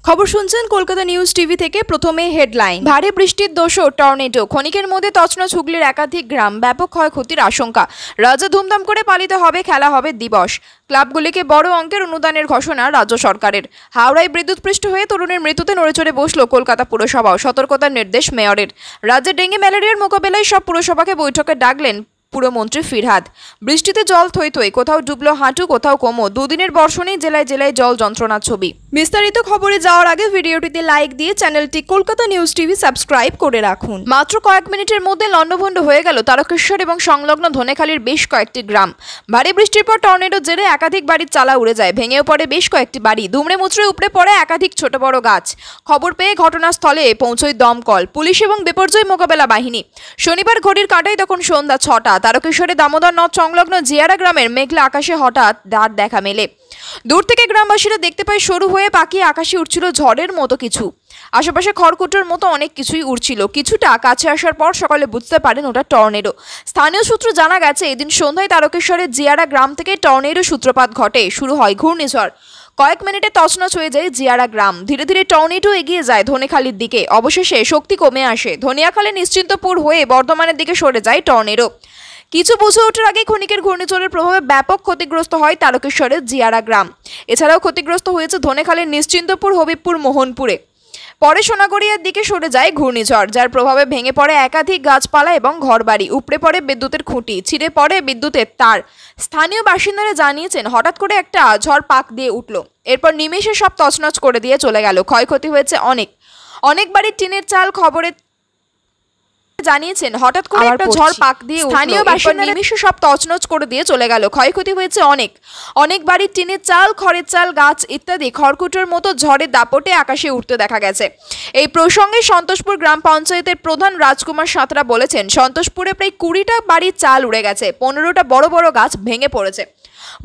খবর শুনছেন Kolkata news TV থেকে। প্রথমে হেডলাইন। ভারী বৃষ্টির দোষর টর্নেডো, ক্ষণিকের মধ্যে তছনছ হুগলির একাধিক গ্রাম, ব্যাপক ক্ষয়ক্ষতির আশঙ্কা। রাজ্যে ধুমধাম করে পালিত হবে খেলা হবে দিবস। ক্লাবগুলিকে বড় অঙ্কের অনুদানের ঘোষণা রাজ্য সরকারের। হাওড়ায় বিদ্যুৎপৃষ্ট হয়ে তরুণের মৃত্যুতে নড়েচড়ে বসল কলকাতা পুরসভাও, সতর্কতার নির্দেশ মেয়রের। রাজ্যে ডেঙ্গি ম্যালেরিয়ার মোকাবেলায় সব পুরসভাকে বৈঠকে ডাকলেন পুরমন্ত্রী ফিরহাদ। বৃষ্টিতে জল থই থই, কোথাও ডুবলো হাঁটু, কোথাও কোমর। দুদিনের বর্ষণেই জেলায় জেলায় জল যন্ত্রণার ছবি। বিস্তারিত খবরে যাওয়ার আগে ভিডিওটিতে লাইক দিয়ে চ্যানেলটি কলকাতা নিউজ টিভি সাবস্ক্রাইব করে রাখুন। মাত্র কয়েক মিনিটের মধ্যে লণ্ডভণ্ড হয়ে গেল তারকেশ্বর এবং সংলগ্ন ধনেখালির বেশ কয়েকটি গ্রাম। ভারী বৃষ্টির পর টর্নেডোর জেরে একাধিক বাড়ির চালা উড়ে যায়, ভেঙেও পড়ে বেশ কয়েকটি বাড়ি, দুমড়ে মুচড়ে উপড়ে পড়ে একাধিক ছোট বড় গাছ। খবর পেয়ে ঘটনাস্থলে পৌঁছয় দমকল, পুলিশ এবং বিপর্যয় মোকাবেলা বাহিনী। শনিবার ঘড়ির কাঁটায় তখন সন্ধ্যা 6টা। তারকেশ্বরে দামোদর নদ সংলগ্ন জিয়ারা গ্রামের মেঘলা আকাশে হঠাৎ দাঁড় দেখা মেলে। দূর থেকে গ্রামবাসীরা দেখতে পায় সরু হয়ে পাকিয়ে আকাশে উঠছিল ঝড়ের মতো কিছু। আশেপাশে খড়কুটোর মতো অনেক কিছুই উড়ছিল। কিছুটা কাছে আসার পর সকালে বুঝতে পারেন ওটা টর্নেডো। স্থানীয় সূত্র জানা গেছে, এদিন সন্ধ্যায় তারকেশ্বরের জিয়ারা গ্রাম থেকে টর্নেডো সূত্রপাত ঘটে। শুরু হয় ঘূর্ণিঝড়। কয়েক মিনিটে তছনছ হয়ে যায় জিয়ারা গ্রাম। ধীরে ধীরে টর্নেডো এগিয়ে যায় ধনেখালির দিকে। অবশেষে শক্তি কমে আসে। ধনিয়াখালী নিশ্চিন্তপুর হয়ে বর্ধমানের দিকে সরে যায় টর্নেডো। কিছু বুঝে ওঠার আগে ক্ষণিকের ঘূর্ণিঝড়ের প্রভাবে ব্যাপক ক্ষতিগ্রস্ত হয় তারকেশ্বরের জিয়ারা গ্রাম। এছাড়াও ক্ষতিগ্রস্ত হয়েছে ধনেখালীর নিশ্চিন্তপুর, হবিবপুর, মোহনপুরে। পরে সোনাগড়িয়ার দিকে সরে যায় ঘূর্ণিঝড়, যার প্রভাবে ভেঙে পড়ে একাধিক গাছপালা এবং ঘরবাড়ি, উপড়ে পড়ে বিদ্যুতের খুঁটি, ছিঁড়ে পড়ে বিদ্যুতের তার। স্থানীয় বাসিন্দারা জানিয়েছেন, হঠাৎ করে একটা ঝড় পাক দিয়ে উঠল, এরপর নিমেষে সব তছনছ করে দিয়ে চলে গেল। ক্ষয়ক্ষতি হয়েছে অনেক বাড়ির টিনের চাল। খবরে জানিয়েছেন, হঠাৎ করে একটা ঝড় পাক দিয়ে স্থানীয় বাসিন্দারা নিমেষে সব তছনছ করে দিয়ে চলে গেল। ক্ষয়ক্ষতি হয়েছে অনেক বাড়ির টিনের চাল, খড়ের চাল, গাছ ইত্যাদি খড়কুটোর মতো ঝড়ের দাপটে আকাশে উঠতে দেখা গেছে। এই প্রসঙ্গে সন্তোষপুর গ্রাম পঞ্চায়েতের প্রধান রাজকুমার সাঁতরা বলেছেন, সন্তোষপুরে প্রায় 20টা বাড়ির চাল উড়ে গেছে, 15টা বড় বড় গাছ ভেঙে পড়েছে,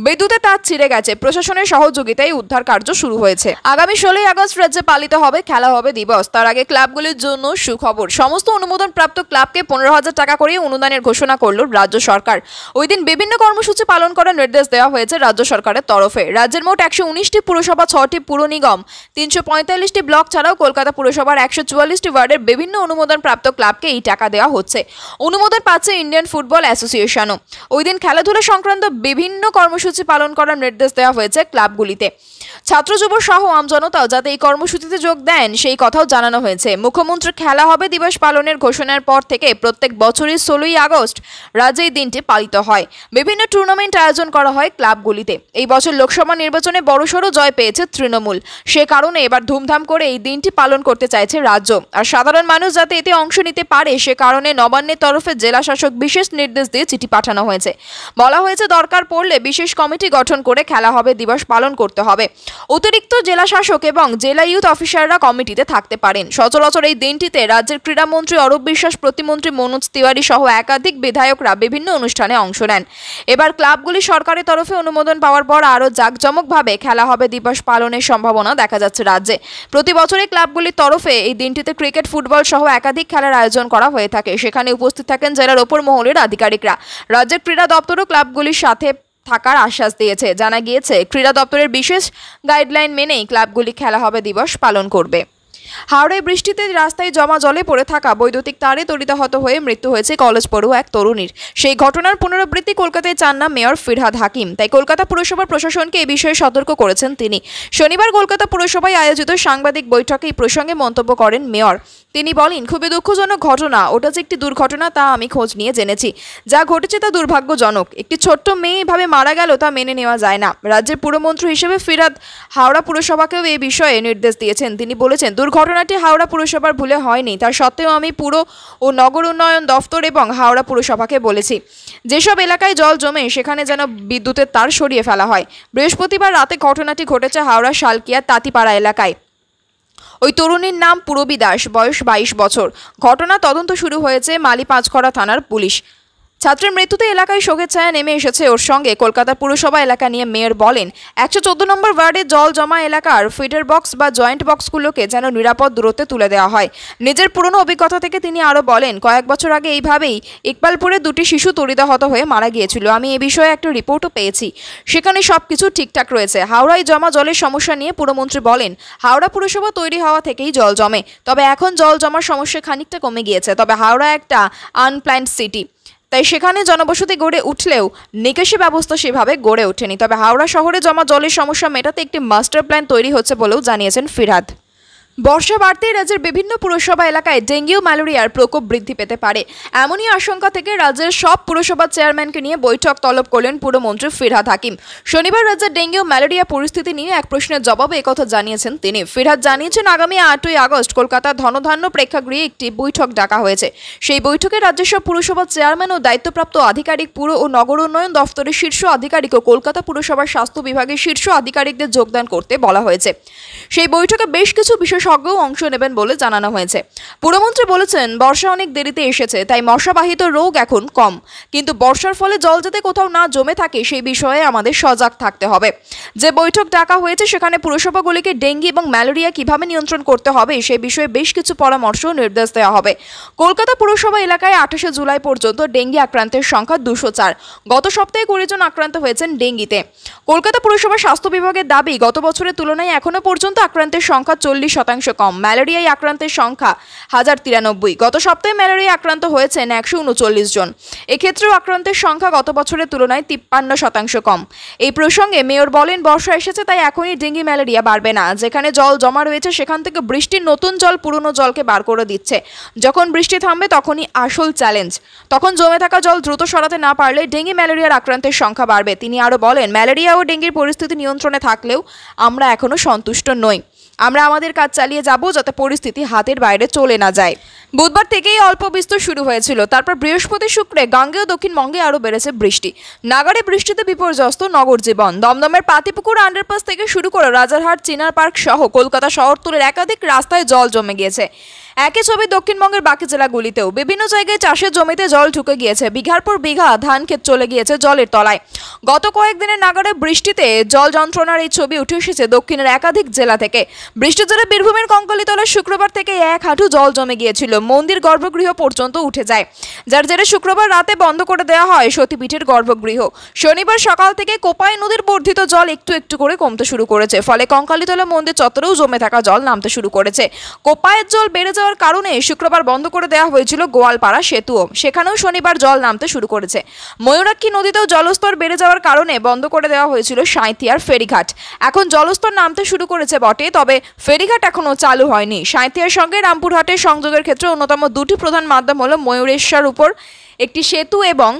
বিদ্যুতের তার ছিঁড়ে গেছে। প্রশাসনের সহযোগিতায় উদ্ধার কার্য শুরু হয়েছে। আগামী 16 আগস্ট রাজ্যে পালিত হবে খেলা হবে দিবস। তার আগে ক্লাবগুলির জন্য সুখবর। সমস্ত অনুমোদন প্রাপ্ত ক্লাবকে 15,000 টাকা করে অনুদানের ঘোষণা করল রাজ্য সরকার। ওই দিন বিভিন্ন কর্মসূচি পালন করার নির্দেশ দেওয়া হয়েছে রাজ্য সরকারের তরফে। রাজ্যের মোট 119টি পুরসভা, 6টি পুর নিগম, 345টি ব্লক ছাড়াও কলকাতা পুরসভার 144টি ওয়ার্ডের বিভিন্ন অনুমোদন প্রাপ্ত ক্লাবকে এই টাকা দেওয়া হচ্ছে। অনুমোদন পাচ্ছে ইন্ডিয়ান ফুটবল অ্যাসোসিয়েশনও। ওই দিন খেলাধুলা সংক্রান্ত বিভিন্ন কর্মসূচি পালন করার নির্দেশ দেওয়া হয়েছে ক্লাবগুলিতে। ছাত্র যুব সহ আমজনতাও যাতে এই কর্মসূচিতে যোগ দেন সেই কথাও জানানো হয়েছে। মুখ্যমন্ত্রী খেলা হবে দিবস পালনের ঘোষণার পর থেকে প্রত্যেক বছরই 16ই আগস্ট রাজ্যে এই দিনটি পালিত হয়। বিভিন্ন টুর্নামেন্ট আয়োজন করা হয় ক্লাবগুলিতে। এই বছর লোকসভা নির্বাচনে বড়সড় জয় পেয়েছে তৃণমূল। সে কারণে এবার ধুমধাম করে এই দিনটি পালন করতে চাইছে রাজ্য। আর সাধারণ মানুষ যাতে এতে অংশ নিতে পারে সে কারণে নবান্নের তরফে জেলা শাসক বিশেষ নির্দেশ দিয়ে চিঠি পাঠানো হয়েছে। বলা হয়েছে, দরকার পড়লে বিশেষ কমিটি গঠন করে খেলা হবে দিবস পালন করতে হবে। অতিরিক্ত জেলা শাসক এবং জেলা ইউথ অফিসাররা কমিটিতে থাকতে পারেন। সচরাচর এই দিনটিতে রাজ্যের ক্রীড়ামন্ত্রী অরূপ বিশ্বাস, প্রতিমন্ত্রী মনোজ তিওয়ারি সহ একাধিক বিধায়করা বিভিন্ন অনুষ্ঠানে অংশ নেন। এবার ক্লাবগুলি সরকারের তরফে অনুমোদন পাওয়ার পর আরও জাঁকজমকভাবে খেলা হবে দিবস পালনের সম্ভাবনা দেখা যাচ্ছে রাজ্যে। প্রতি বছরে ক্লাবগুলির তরফে এই দিনটিতে ক্রিকেট, ফুটবল সহ একাধিক খেলার আয়োজন করা হয়ে থাকে। সেখানে উপস্থিত থাকেন জেলার ওপর মহলের আধিকারিকরা। রাজ্যের ক্রীড়া দপ্তরও ক্লাবগুলির সাথে থাকার আশ্বাস দিয়েছে। জানা গিয়েছে, ক্রীড়া দপ্তরের বিশেষ গাইডলাইন মেনেই ক্লাবগুলি খেলা হবে দিবস পালন করবে। হাওড়ায় বৃষ্টিতে রাস্তায় জমা জলে পড়ে থাকা বৈদ্যুতিক তারে তড়িতাহত হয়ে মৃত্যু হয়েছে কলেজ পড়ুয়া এক তরুণীর। সেই ঘটনার পুনরাবৃত্তি কলকাতায় চান না মেয়র ফিরহাদ হাকিম। তাই কলকাতা পুরসভার প্রশাসনকে এই বিষয়ে সতর্ক করেছেন তিনি। শনিবার কলকাতা পুরসভায় আয়োজিত সাংবাদিক বৈঠকে এই প্রসঙ্গে মন্তব্য করেন মেয়র। তিনি বলেন, খুবই দুঃখজনক ঘটনা। ওটা যে একটি দুর্ঘটনা তা আমি খোঁজ নিয়ে জেনেছি। যা ঘটেছে তা দুর্ভাগ্যজনক। একটি ছোট্ট মেয়ে এভাবে মারা গেল তা মেনে নেওয়া যায় না। রাজ্যের পুরমন্ত্রী হিসেবে ফিরহাদ হাওড়া পুরসভাকেও এই বিষয়ে নির্দেশ দিয়েছেন। তিনি বলেছেন, দুর্ঘটনাটি হাওড়া পুরসভার ভুলে হয়নি। তার সত্ত্বেও আমি পুর ও নগর উন্নয়ন দফতর এবং হাওড়া পুরসভাকে বলেছি, যেসব এলাকায় জল জমে সেখানে যেন বিদ্যুতের তার সরিয়ে ফেলা হয়। বৃহস্পতিবার রাতে ঘটনাটি ঘটেছে হাওড়া শালকিয়া তাঁতিপাড়া এলাকায়। ওই তরুণীর নাম পূরবী দাস, বয়স 22 বছর। ঘটনা তদন্ত শুরু হয়েছে মালি পাঁচখড়া থানার পুলিশ। ছাত্রের মৃত্যুতে এলাকায় শোকের ছায়া নেমে এসেছে। ওর সঙ্গে কলকাতা পুরসভা এলাকা নিয়ে মেয়র বলেন, 114 নম্বর ওয়ার্ডে জল জমা এলাকার ফিডার বক্স বা জয়েন্ট বক্সগুলোকে যেন নিরাপদ দূরত্বে তুলে দেওয়া হয়। নিজের পুরনো অভিজ্ঞতা থেকে তিনি আরও বলেন, কয়েক বছর আগে এইভাবেই ইকবালপুরে 2টি শিশু তড়িদাহত হয়ে মারা গিয়েছিল। আমি এ বিষয়ে একটা রিপোর্টও পেয়েছি, সেখানে সবকিছু ঠিকঠাক রয়েছে। হাওড়ায় জমা জলের সমস্যা নিয়ে পুরমন্ত্রী বলেন, হাওড়া পুরসভা তৈরি হওয়া থেকেই জল জমে, তবে এখন জল জমার সমস্যা খানিকটা কমে গিয়েছে। তবে হাওড়া একটা আনপ্ল্যান্ড সিটি, তাই সেখানে জনবসতি গড়ে উঠলেও নিকাশি ব্যবস্থা সেভাবে গড়ে ওঠেনি। তবে হাওড়া শহরে জমা জলের সমস্যা মেটাতে একটি মাস্টার প্ল্যান তৈরি হচ্ছে বলেও জানিয়েছেন ফিরহাদ। বর্ষা বাড়তেই রাজ্যের বিভিন্ন পুরসভা এলাকায় ডেঙ্গি ও ম্যালেরিয়ার প্রকোপ বৃদ্ধি পেতে পারে, এমনই আশঙ্কা থেকে রাজ্যের সব পুরসভার চেয়ারম্যানকে নিয়ে বৈঠক তলব করলেন পুরমন্ত্রী ফিরহাদ হাকিম। শনিবার রাজ্যের ডেঙ্গি ও ম্যালেরিয়া পরিস্থিতি নিয়ে এক প্রশ্নের জবাবে একথা জানিয়েছেন তিনি। ফিরহাদ জানিয়েছেন, আগামী 8ই আগস্ট কলকাতার ধনধান্য প্রেক্ষাগৃহে একটি বৈঠক ডাকা হয়েছে। সেই বৈঠকে রাজ্যের সব পুরসভার চেয়ারম্যান ও দায়িত্বপ্রাপ্ত আধিকারিক, পুর ও নগর উন্নয়ন দফতরের শীর্ষ আধিকারিক ও কলকাতা পুরসভার স্বাস্থ্য বিভাগের শীর্ষ আধিকারিকদের যোগদান করতে বলা হয়েছে। সেই বৈঠকে বেশ কিছু বিশেষজ্ঞও অংশ নেবেন বলে জানানো হয়েছে। পুরমন্ত্রী বলেছেন, বর্ষা অনেক দেরিতে এসেছে, তাই মশাবাহিত রোগ এখন কম, কিন্তু বর্ষার ফলে জল যাতে কোথাও না জমে থাকে সেই বিষয়ে আমাদের সজাগ থাকতে হবে। যে বৈঠক ডাকা হয়েছে সেখানে পুরসভাগুলিকে ডেঙ্গি এবং ম্যালেরিয়া কিভাবে নিয়ন্ত্রণ করতে হবে সেই বিষয়ে বেশ কিছু পরামর্শ ও নির্দেশ দেওয়া হবে। কলকাতা পুরসভা এলাকায় 28শে জুলাই পর্যন্ত ডেঙ্গি আক্রান্তের সংখ্যা 204। গত সপ্তাহে 20 জন আক্রান্ত হয়েছেন ডেঙ্গিতে। কলকাতা পুরসভা স্বাস্থ্য বিভাগের দাবি, গত বছরের তুলনায় এখনো পর্যন্ত আক্রান্তের সংখ্যা 40% কম। ম্যালেরিয়ায় আক্রান্তের সংখ্যা 1093। গত সপ্তাহে ম্যালেরিয়া আক্রান্ত হয়েছেন 139 জন। এক্ষেত্রেও আক্রান্তের সংখ্যা গত বছরের তুলনায় 53% কম। এই প্রসঙ্গে মেয়র বলেন, বর্ষা এসেছে, তাই এখনই ডেঙ্গি ম্যালেরিয়া বাড়বে না। যেখানে জল জমা রয়েছে সেখান থেকে বৃষ্টির নতুন জল পুরনো জলকে বার করে দিচ্ছে। যখন বৃষ্টি থামবে তখনই আসল চ্যালেঞ্জ। তখন জমে থাকা জল দ্রুত সরাতে না পারলে ডেঙ্গি ম্যালেরিয়ার আক্রান্তের সংখ্যা বাড়বে। তিনি আরও বলেন, ম্যালেরিয়া ও ডেঙ্গির পরিস্থিতি নিয়ন্ত্রণে থাকলেও আমরা এখনো সন্তুষ্ট নই। আমরা আমাদের কাজ চালিয়ে যাব যাতে পরিস্থিতি হাতের বাইরে চলে না যায়। বুধবার থেকেই অল্প বিস্তর শুরু হয়েছিল, তারপর বৃহস্পতি শুক্রে গাঙ্গেয় দক্ষিণবঙ্গে আরও বেড়েছে বৃষ্টি। নাগারে বৃষ্টিতে বিপর্যস্ত নগর জীবন। দমদমের পাতিপুকুর আন্ডারপাস থেকে শুরু করে রাজারহাট, চিনার পার্ক সহ কলকাতা শহরতলির একাধিক রাস্তায় জল জমে গিয়েছে। একই ছবি দক্ষিণবঙ্গের বাকি জেলাগুলিতেও। বিভিন্ন জায়গায় চাষের জমিতে জল ঢুকে গিয়েছে, বিঘার পর বিঘা ধান ক্ষেত চলে গিয়েছে জলের তলায়। গত কয়েকদিনের নাগারে বৃষ্টিতে জল যন্ত্রণার এই ছবি উঠে এসেছে দক্ষিণের একাধিক জেলা থেকে। বৃষ্টির জেরে বীরভূমের কঙ্কালীতলায় শুক্রবার থেকে 1 হাঁটু জল জমে গিয়েছিল, মন্দির গর্ভগৃহ পর্যন্ত উঠে যায়, যার জেরে শুক্রবার রাতে বন্ধ করে দেওয়া হয় সতীপীঠের গর্ভগৃহ। শনিবার সকাল থেকে কোপাই নদীর বর্ধিত জল একটু একটু করে কমতে শুরু করেছে, ফলে কঙ্কালীতলা মন্দির চত্বরেও জমে থাকা জল নামতে শুরু করেছে। কোপাইয়ের জল বেড়ে যাওয়ার কারণে শুক্রবার বন্ধ করে দেওয়া হয়েছিল গোয়ালপাড়া সেতুও, সেখানেও শনিবার জল নামতে শুরু করেছে। ময়ূরাক্ষী নদীতেও জলস্তর বেড়ে যাওয়ার কারণে বন্ধ করে দেওয়া হয়েছিল সাঁইথিয়ার ফেরিঘাট। এখন জলস্তর নামতে শুরু করেছে বটে, তবে ফেরিঘাট এখনো চালু হয়নি। সাঁইথিয়ার সঙ্গে রামপুরহাটের সংযোগের ক্ষেত্রে অন্যতম 2টি প্রধান মাধ্যম হলো ময়ূরেশ্বর উপর একটি সেতু এবং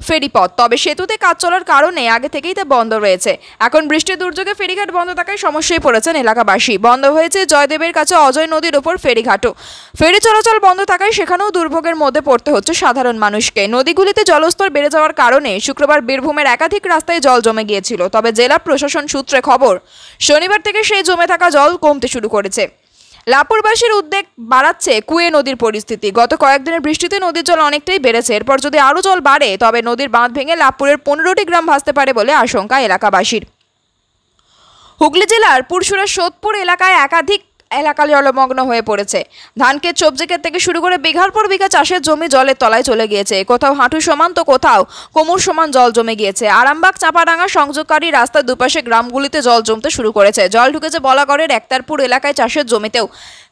ফেরিপথ, তবে সেতুতে কাজ চলার কারণে আগে থেকেই তা বন্ধ রয়েছে। এখন বৃষ্টির দুর্যোগে ফেরিঘাট বন্ধ থাকায় সমস্যায় পড়েছেন এলাকাবাসী। বন্ধ হয়েছে জয়দেবের কাছে অজয় নদীর ওপর ফেরিঘাটও। ফেরি চলাচল বন্ধ থাকায় সেখানেও দুর্ভোগের মধ্যে পড়তে হচ্ছে সাধারণ মানুষকে। নদীগুলিতে জলস্তর বেড়ে যাওয়ার কারণে শুক্রবার বীরভূমের একাধিক রাস্তায় জল জমে গিয়েছিল, তবে জেলা প্রশাসন সূত্রে খবর শনিবার থেকে সেই জমে থাকা জল কমতে শুরু করেছে। লাপুরবাসীর উদ্বেগ বাড়াচ্ছে কুয়ে নদীর পরিস্থিতি। গত কয়েকদিনের বৃষ্টিতে নদীর জল অনেকটাই বেড়েছে। এরপর যদি আরও জল বাড়ে তবে নদীর বাঁধ ভেঙে লাভপুরের 15টি গ্রাম ভাসতে পারে বলে আশঙ্কা এলাকাবাসীর। হুগলি জেলার পুরসুরার সোদপুর এলাকায় একাধিক এলাকা জলমগ্ন হয়ে পড়েছে। ধানক্ষেত, সবজি ক্ষেত থেকে শুরু করে বিঘার পর বিঘা চাষের জমি জলের তলায় চলে গিয়েছে। কোথাও হাঁটু সমান তো কোথাও কোমর সমান জল জমে গিয়েছে। আরামবাগ চাপাডাঙ্গা সংযোগকারী রাস্তার দুপাশে গ্রামগুলিতে জল জমতে শুরু করেছে। জল ঢুকেছে বলাগড়ের একতারপুর এলাকায় চাষের জমিতেও।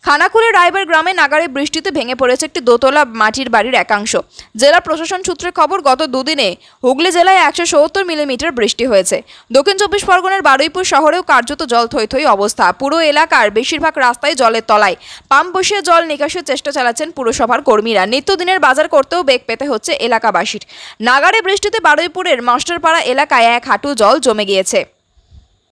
খানাকুলের রায়বার গ্রামে নাগারে বৃষ্টিতে ভেঙে পড়েছে একটি দোতলা মাটির বাড়ির একাংশ। জেলা প্রশাসন সূত্রে খবর, গত দুদিনে হুগলি জেলায় 170 মিলিমিটার বৃষ্টি হয়েছে। দক্ষিণ 24 পরগনার বারুইপুর শহরেও কার্যত জল থই থই অবস্থা। পুরো এলাকার বেশিরভাগ রাস্তায় জলের তলায়। পাম্প বসিয়ে জল নিকাশের চেষ্টা চালাচ্ছেন পুরসভার কর্মীরা। নিত্যদিনের বাজার করতেও বেগ পেতে হচ্ছে এলাকাবাসীর। নাগারে বৃষ্টিতে বারুইপুরের মাস্টারপাড়া এলাকায় 1 হাঁটু জল জমে গিয়েছে।